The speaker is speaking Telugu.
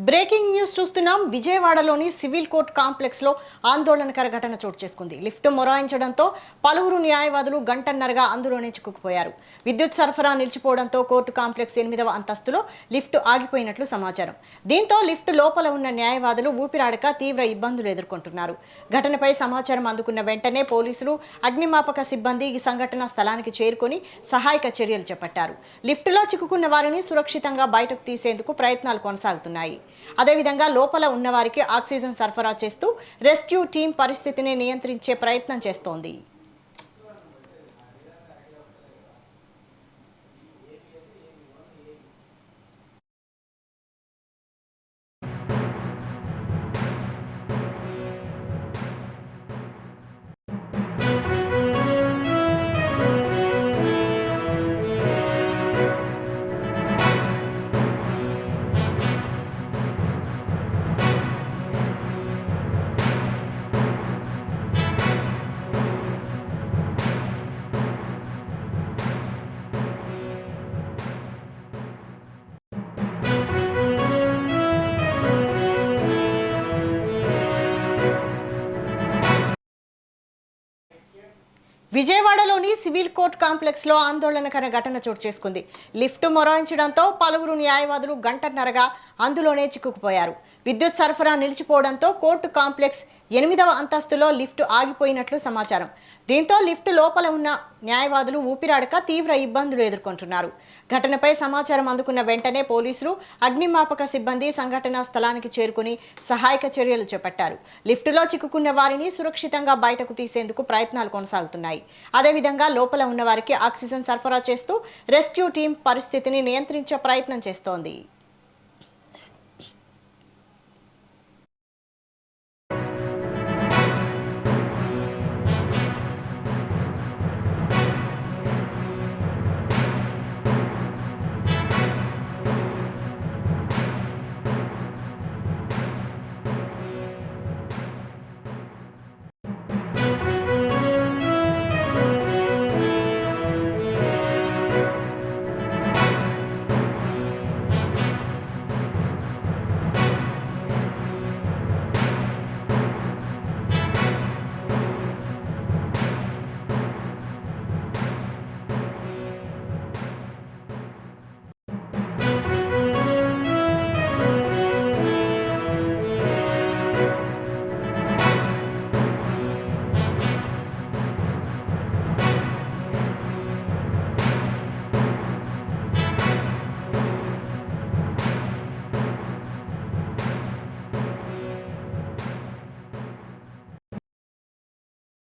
బ్రేకింగ్ న్యూస్ చూస్తున్నాం. విజయవాడలోని సివిల్ కోర్ట్ కాంప్లెక్స్ లో ఆందోళనకర ఘటన చోటు చేసుకుంది. లిఫ్ట్ మొరాయించడంతో పలువురు న్యాయవాదులు గంటన్నరగా అందులోనే చిక్కుకుపోయారు. విద్యుత్ సరఫరా నిలిచిపోవడంతో కోర్టు కాంప్లెక్స్ 8వ అంతస్తులో లిఫ్ట్ ఆగిపోయినట్లు సమాచారం. దీంతో లిఫ్ట్ లోపల ఉన్న న్యాయవాదులు ఊపిరాడక తీవ్ర ఇబ్బందులు ఎదుర్కొంటున్నారు. ఘటనపై సమాచారం అందుకున్న వెంటనే పోలీసులు, అగ్నిమాపక సిబ్బంది ఈ సంఘటన స్థలానికి చేరుకొని సహాయక చర్యలు చేపట్టారు. లిఫ్టులో చిక్కుకున్న వారిని సురక్షితంగా బయటకు తీసేందుకు ప్రయత్నాలు కొనసాగుతున్నాయి. అదేవిధంగా లోపల ఉన్న వారికి ఆక్సిజన్ సరఫరా చేస్తూ రెస్క్యూ టీం పరిస్థితిని నియంత్రించే ప్రయత్నం చేస్తోంది. విజయవాడలోని సివిల్ కోర్ట్ కాంప్లెక్స్ లో ఆందోళనకర ఘటన చోటు చేసుకుంది. లిఫ్ట్ మొరాయించడంతో పలువురు న్యాయవాదులు గంటన్నరగా అందులోనే చిక్కుకుపోయారు. విద్యుత్ సరఫరా నిలిచిపోవడంతో కోర్టు కాంప్లెక్స్ 8వ అంతస్తులో లిఫ్ట్ ఆగిపోయినట్లు సమాచారం. దీంతో లిఫ్ట్ లోపల ఉన్న న్యాయవాదులు ఊపిరాడక తీవ్ర ఇబ్బందులు ఎదుర్కొంటున్నారు. ఘటనపై సమాచారం అందుకున్న వెంటనే పోలీసులు, అగ్నిమాపక సిబ్బంది సంఘటనా స్థలానికి చేరుకుని సహాయక చర్యలు చేపట్టారు. లిఫ్టులో చిక్కుకున్న వారిని సురక్షితంగా బయటకు తీసేందుకు ప్రయత్నాలు కొనసాగుతున్నాయి. అదేవిధంగా లోపల ఉన్న వారికి ఆక్సిజన్ సరఫరా చేస్తూ రెస్క్యూ టీం పరిస్థితిని నియంత్రించే ప్రయత్నం చేస్తోంది.